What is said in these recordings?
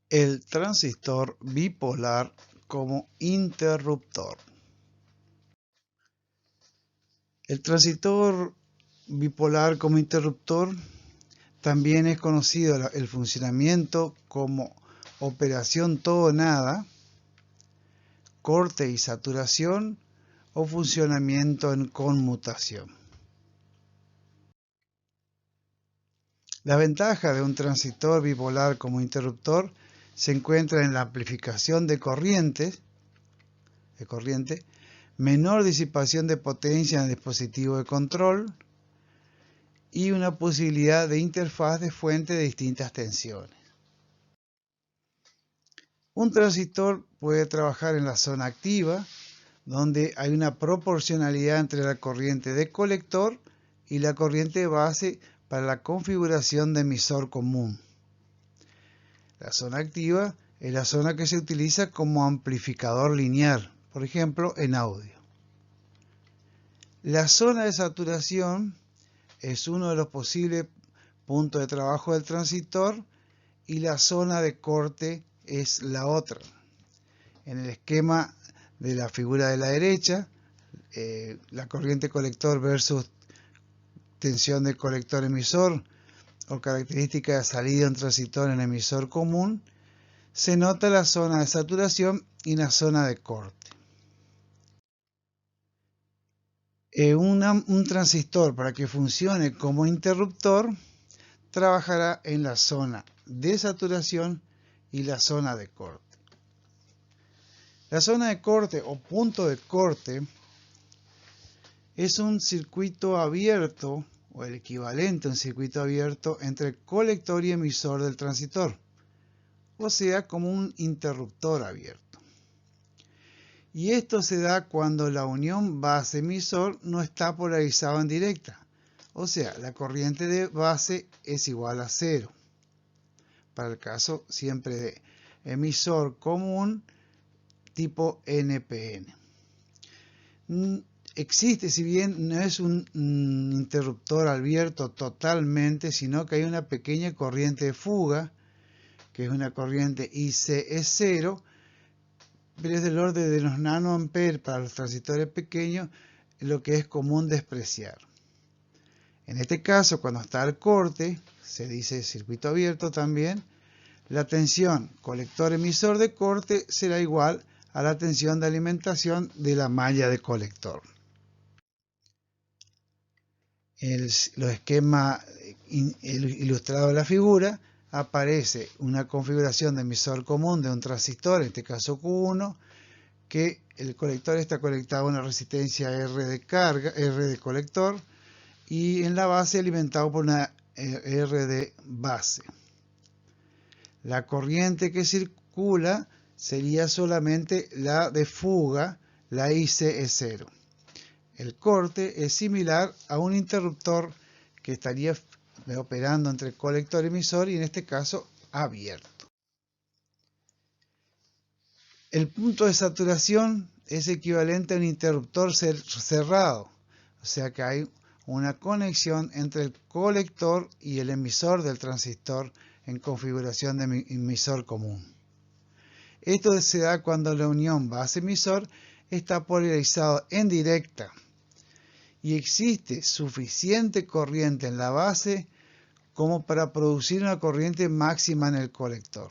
El transistor bipolar como interruptor. El transistor bipolar como interruptor también es conocido el funcionamiento como operación todo o nada, corte y saturación o funcionamiento en conmutación. La ventaja de un transistor bipolar como interruptor se encuentra en la amplificación de corriente, menor disipación de potencia en el dispositivo de control y una posibilidad de interfaz de fuente de distintas tensiones. Un transistor puede trabajar en la zona activa, donde hay una proporcionalidad entre la corriente de colector y la corriente de base para la configuración de emisor común. La zona activa es la zona que se utiliza como amplificador lineal, por ejemplo, en audio. La zona de saturación es uno de los posibles puntos de trabajo del transistor y la zona de corte es la otra. En el esquema de la figura de la derecha, la corriente colector versus tensión de colector emisor o característica de salida de un transistor en emisor común, se nota la zona de saturación y la zona de corte. Un transistor, para que funcione como interruptor, trabajará en la zona de saturación y la zona de corte. La zona de corte o punto de corte es un circuito abierto o el equivalente a un circuito abierto entre colector y emisor del transistor, o sea, como un interruptor abierto. Y esto se da cuando la unión base-emisor no está polarizada en directa, o sea, la corriente de base es igual a 0. Para el caso siempre de emisor común tipo NPN. Existe, si bien no es un interruptor abierto totalmente, sino que hay una pequeña corriente de fuga, que es una corriente ICE0, pero es del orden de los nanoamperes para los transistores pequeños, lo que es común despreciar. En este caso, cuando está el corte, se dice circuito abierto también, la tensión colector-emisor de corte será igual a la tensión de alimentación de la malla de colector. Los esquemas ilustrados de la figura aparece una configuración de emisor común de un transistor, en este caso Q1, que el colector está conectado a una resistencia R de carga, R de colector, y en la base alimentado por una R de base. La corriente que circula sería solamente la de fuga, la ICE0. El corte es similar a un interruptor que estaría operando entre colector y emisor y en este caso abierto. El punto de saturación es equivalente a un interruptor cerrado, o sea que hay una conexión entre el colector y el emisor del transistor en configuración de emisor común. Esto se da cuando la unión base-emisor está polarizada en directa y existe suficiente corriente en la base como para producir una corriente máxima en el colector.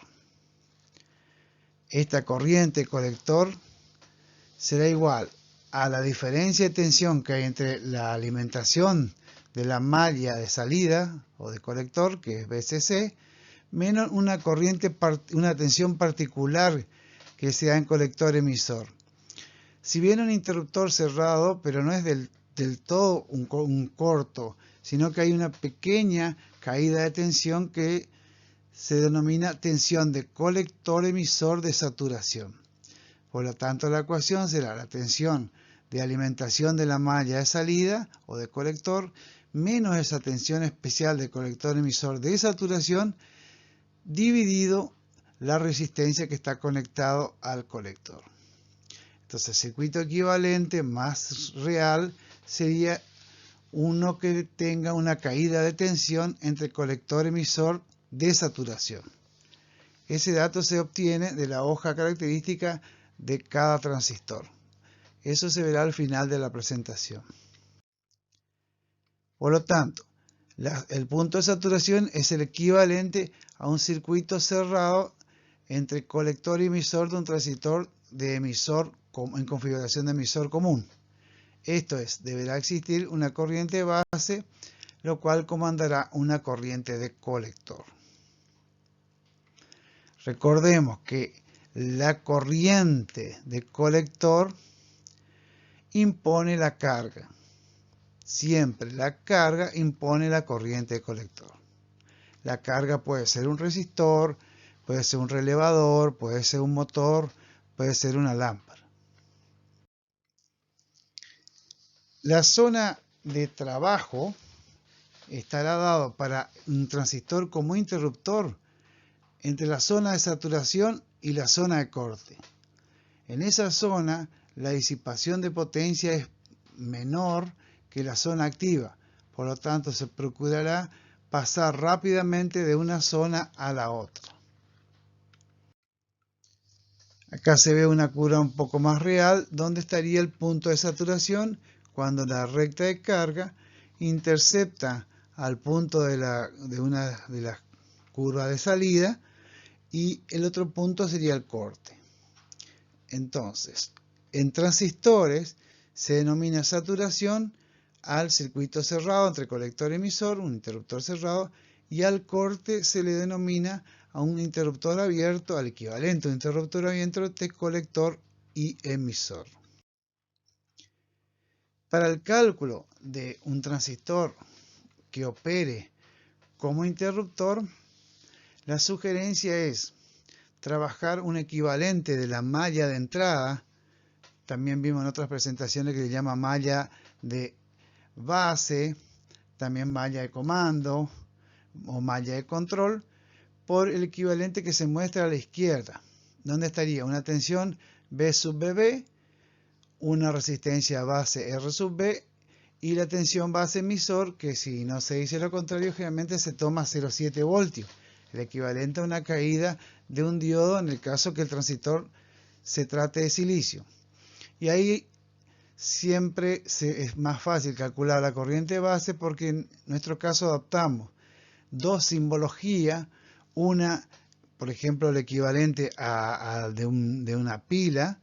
Esta corriente colector será igual a la diferencia de tensión que hay entre la alimentación de la malla de salida o de colector, que es VCC, menos una tensión particular que se da en colector emisor. Si bien un interruptor cerrado, pero no es del todo un corto, sino que hay una pequeña caída de tensión que se denomina tensión de colector emisor de saturación. Por lo tanto, la ecuación será la tensión de alimentación de la malla de salida o de colector menos esa tensión especial de colector emisor de saturación dividido la resistencia que está conectado al colector. Entonces, el circuito equivalente más real sería uno que tenga una caída de tensión entre colector emisor de saturación. Ese dato se obtiene de la hoja característica de cada transistor. Eso se verá al final de la presentación. Por lo tanto, el punto de saturación es el equivalente a un circuito cerrado entre colector y emisor de un transistor de emisor en configuración de emisor común. Esto es, deberá existir una corriente base, lo cual comandará una corriente de colector. Recordemos que la corriente de colector impone la carga. Siempre la carga impone la corriente de colector. La carga puede ser un resistor, puede ser un relevador, puede ser un motor, puede ser una lámpara. La zona de trabajo estará dado para un transistor como interruptor entre la zona de saturación y la zona de corte. En esa zona la disipación de potencia es menor que la zona activa, por lo tanto se procurará pasar rápidamente de una zona a la otra. Acá se ve una curva un poco más real donde estaría el punto de saturación cuando la recta de carga intercepta al punto de una de las curvas de salida y el otro punto sería el corte. Entonces, en transistores se denomina saturación al circuito cerrado entre colector y emisor, un interruptor cerrado, y al corte se le denomina a un interruptor abierto, al equivalente a un interruptor abierto entre colector y emisor. Para el cálculo de un transistor que opere como interruptor, la sugerencia es trabajar un equivalente de la malla de entrada. También vimos en otras presentaciones que se llama malla de base, también malla de comando o malla de control, por el equivalente que se muestra a la izquierda, donde estaría una tensión B sub BB, una resistencia base R sub B y la tensión base emisor, que si no se dice lo contrario, generalmente se toma 0,7 voltios, el equivalente a una caída de un diodo en el caso que el transistor se trate de silicio. Y ahí siempre es más fácil calcular la corriente base porque en nuestro caso adoptamos dos simbologías, una, por ejemplo, el equivalente de una pila,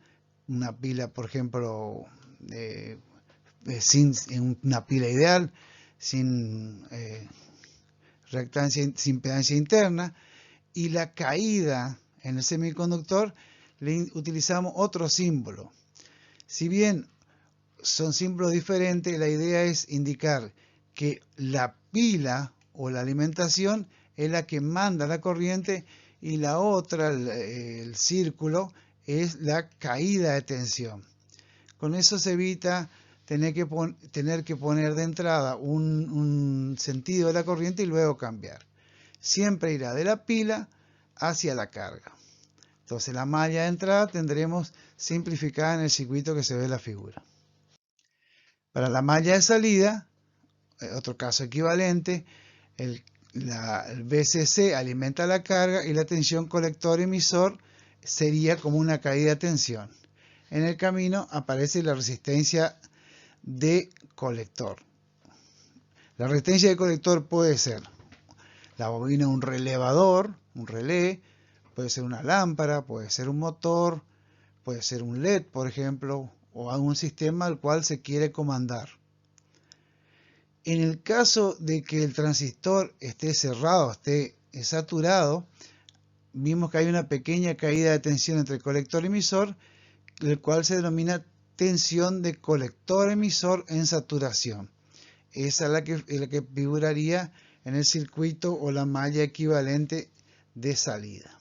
por ejemplo, en una pila ideal, sin reactancia, sin impedancia interna, y la caída en el semiconductor le utilizamos otro símbolo. Si bien son símbolos diferentes, la idea es indicar que la pila o la alimentación es la que manda la corriente y la otra, el círculo, es la caída de tensión. Con eso se evita tener que poner de entrada un sentido de la corriente y luego cambiar. Siempre irá de la pila hacia la carga. Entonces la malla de entrada tendremos simplificada en el circuito que se ve en la figura. Para la malla de salida, otro caso equivalente, el VCC alimenta la carga y la tensión colector-emisor sería como una caída de tensión. En el camino aparece la resistencia de colector. La resistencia de colector puede ser la bobina de un relevador, un relé, puede ser una lámpara, puede ser un motor, puede ser un LED, por ejemplo, o algún sistema al cual se quiere comandar. En el caso de que el transistor esté cerrado, esté saturado, vimos que hay una pequeña caída de tensión entre colector y emisor, el cual se denomina tensión de colector-emisor en saturación. Esa es la que figuraría en el circuito o la malla equivalente de salida.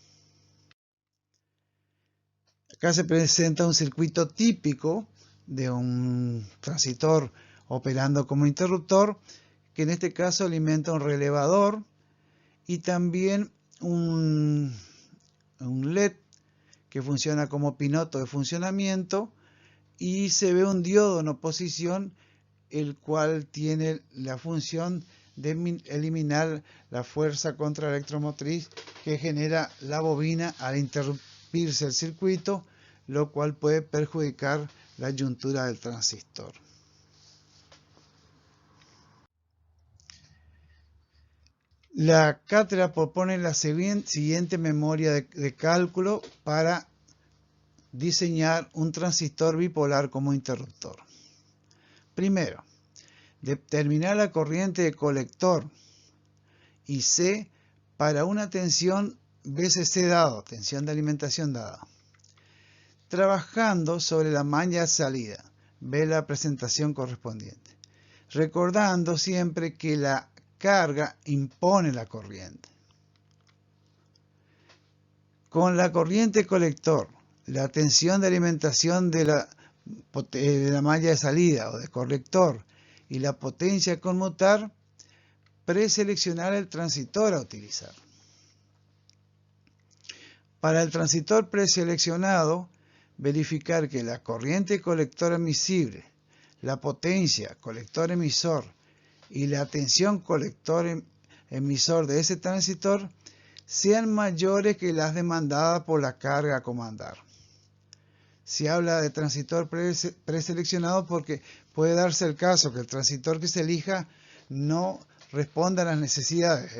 Acá se presenta un circuito típico de un transistor operando como interruptor, que en este caso alimenta un relevador y también un LED que funciona como pinoto de funcionamiento, y se ve un diodo en oposición, el cual tiene la función de eliminar la fuerza contraelectromotriz que genera la bobina al interrumpirse el circuito, lo cual puede perjudicar la yuntura del transistor. La cátedra propone la siguiente memoria de cálculo para diseñar un transistor bipolar como interruptor. Primero, determinar la corriente de colector IC para una tensión VCC dado, tensión de alimentación dada. Trabajando sobre la malla de salida, ve la presentación correspondiente. Recordando siempre que la carga impone la corriente. Con la corriente colector, la tensión de alimentación de la malla de salida o de colector y la potencia a conmutar, preseleccionar el transistor a utilizar. Para el transistor preseleccionado, verificar que la corriente colector admisible, la potencia colector emisor y la tensión colector emisor de ese transistor sean mayores que las demandadas por la carga a comandar. Se habla de transistor preseleccionado porque puede darse el caso que el transistor que se elija no responda a las necesidades,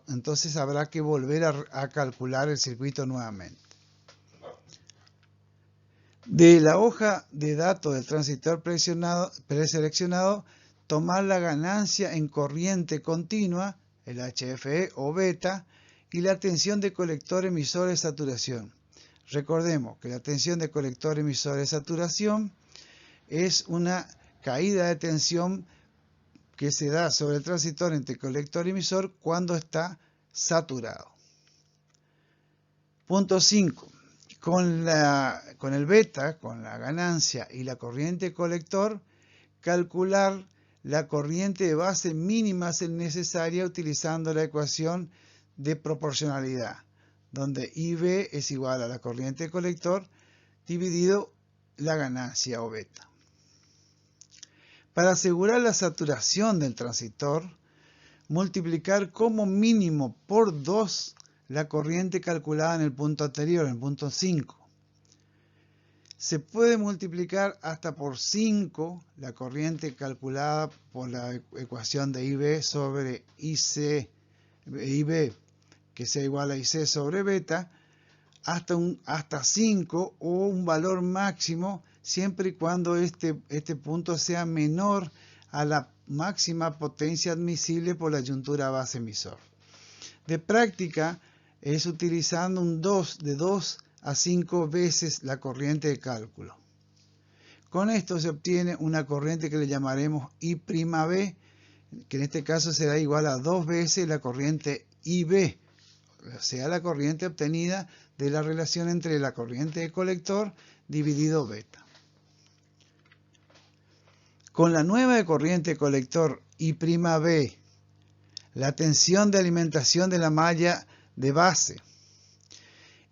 entonces habrá que volver a calcular el circuito nuevamente. De la hoja de datos del transistor preseleccionado, tomar la ganancia en corriente continua, el HFE o beta, y la tensión de colector emisor de saturación. Recordemos que la tensión de colector emisor de saturación es una caída de tensión que se da sobre el transistor entre colector y emisor cuando está saturado. Punto 5. Con el beta, con la ganancia y la corriente colector, calcular la corriente de base mínima necesaria utilizando la ecuación de proporcionalidad, donde IB es igual a la corriente colector dividido la ganancia o beta. Para asegurar la saturación del transistor, multiplicar como mínimo por 2 la corriente calculada en el punto anterior, en el punto 5. Se puede multiplicar hasta por 5 la corriente calculada por la ecuación de IB sobre IB, que sea igual a IC sobre beta, hasta 5 o un valor máximo, siempre y cuando este punto sea menor a la máxima potencia admisible por la yuntura base emisor. De práctica es utilizando de 2 a 5 veces la corriente de cálculo. Con esto se obtiene una corriente que le llamaremos I'B, que en este caso será igual a 2 veces la corriente IB, o sea, la corriente obtenida de la relación entre la corriente de colector dividido beta. Con la nueva corriente de colector I'B, la tensión de alimentación de la malla de base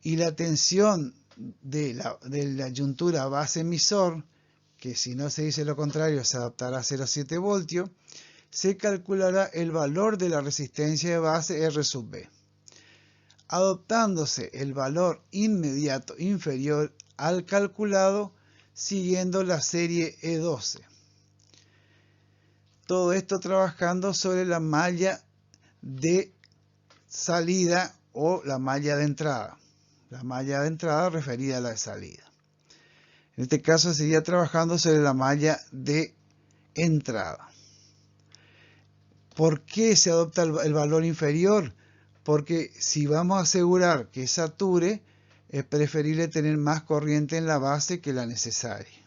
y la tensión de la yuntura base emisor, que si no se dice lo contrario se adaptará a 0,7 voltios, se calculará el valor de la resistencia de base R sub B, adoptándose el valor inmediato inferior al calculado siguiendo la serie E12. Todo esto trabajando sobre la malla de salida o la malla de entrada. La malla de entrada referida a la de salida. En este caso sería trabajando sobre la malla de entrada. ¿Por qué se adopta el valor inferior? Porque si vamos a asegurar que sature, es preferible tener más corriente en la base que la necesaria.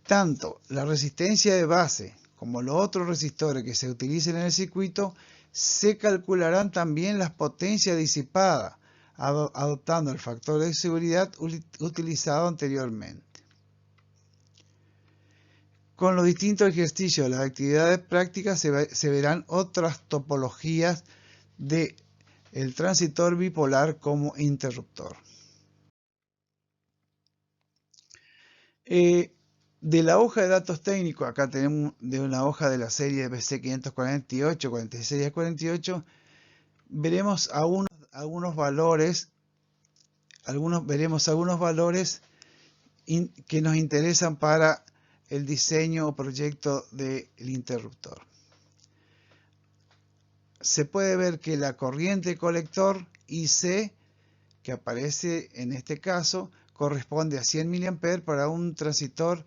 Tanto la resistencia de base como los otros resistores que se utilicen en el circuito, se calcularán también las potencias disipadas, adoptando el factor de seguridad utilizado anteriormente. Con los distintos ejercicios de las actividades prácticas se verán otras topologías del transistor bipolar como interruptor. De la hoja de datos técnicos, acá tenemos de una hoja de la serie BC548, 46 48, veremos algunos valores que nos interesan para el diseño o proyecto del interruptor. Se puede ver que la corriente colector IC, que aparece en este caso, corresponde a 100 mA para un transistor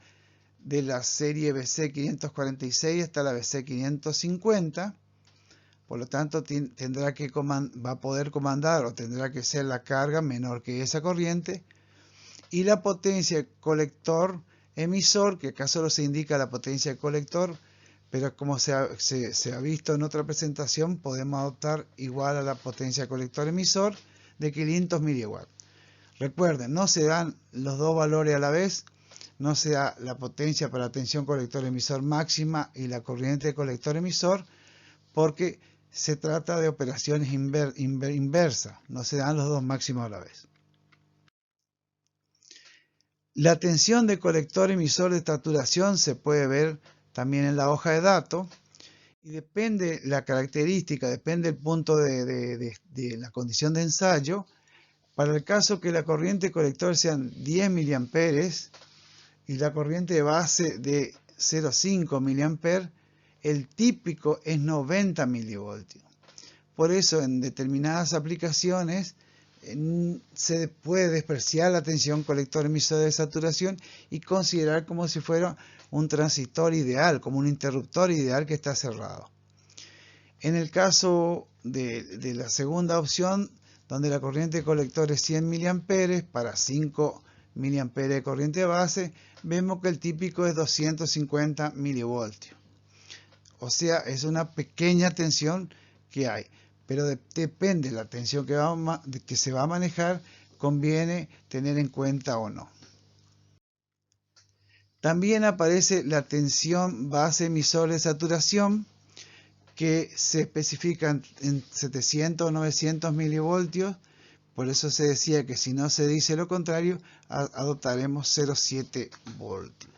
de la serie BC546 hasta la BC550. Por lo tanto, va a poder comandar o tendrá que ser la carga menor que esa corriente. Y la potencia colector emisor, que acá solo se indica la potencia colector, pero como se ha visto en otra presentación, podemos adoptar igual a la potencia colector emisor de 500 mW. Recuerden, no se dan los dos valores a la vez, no se da la potencia para la tensión colector emisor máxima y la corriente colector emisor, porque se trata de operaciones inversas, no se dan los dos máximos a la vez. La tensión de colector emisor de saturación se puede ver también en la hoja de datos y depende la característica, depende el punto de la condición de ensayo. Para el caso que la corriente colector sean 10 mA y la corriente de base de 0,5 mA, el típico es 90 mV. Por eso en determinadas aplicaciones se puede despreciar la tensión colector emisor de saturación y considerar como si fuera un transistor ideal, como un interruptor ideal que está cerrado. En el caso de la segunda opción, donde la corriente colector es 100 mA para 5 mA de corriente base, vemos que el típico es 250 mV. O sea, es una pequeña tensión que hay. Pero depende de la tensión que se va a manejar, conviene tener en cuenta o no. También aparece la tensión base emisor de saturación, que se especifica en 700 o 900 mV. Por eso se decía que si no se dice lo contrario, adoptaremos 0,7 voltios.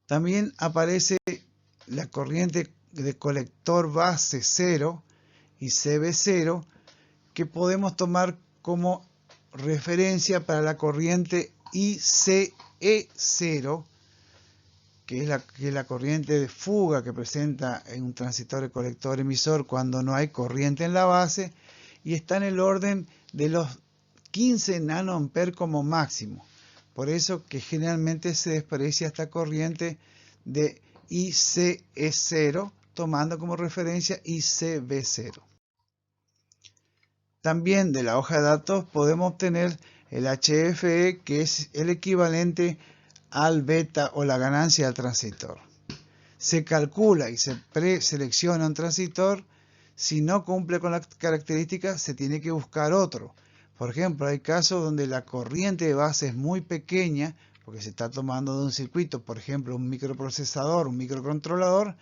También aparece la corriente de colector base 0 y CB0, que podemos tomar como referencia para la corriente ICE0, que es la corriente de fuga que presenta en un transistor de colector emisor cuando no hay corriente en la base, y está en el orden de los 15 nanoamperes como máximo. Por eso que generalmente se desprecia esta corriente de ICE0, tomando como referencia ICB0. También de la hoja de datos podemos obtener el HFE, que es el equivalente al beta o la ganancia del transistor. Se calcula y se preselecciona un transistor. Si no cumple con las características, se tiene que buscar otro. Por ejemplo, hay casos donde la corriente de base es muy pequeña, porque se está tomando de un circuito, por ejemplo, un microprocesador, un microcontrolador,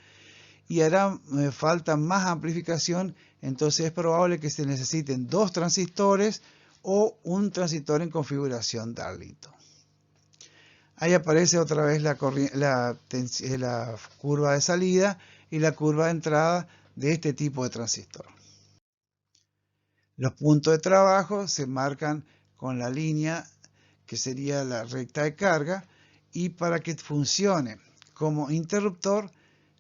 y hará falta más amplificación, entonces es probable que se necesiten dos transistores o un transistor en configuración Darlington. Ahí aparece otra vez la curva de salida y la curva de entrada de este tipo de transistor. Los puntos de trabajo se marcan con la línea que sería la recta de carga, y para que funcione como interruptor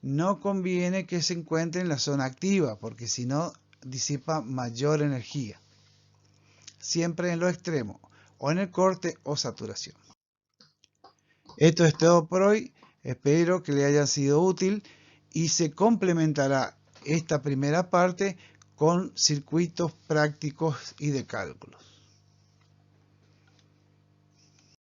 no conviene que se encuentre en la zona activa, porque si no disipa mayor energía. Siempre en los extremos, o en el corte o saturación. Esto es todo por hoy, espero que le haya sido útil y se complementará esta primera parte con circuitos prácticos y de cálculos.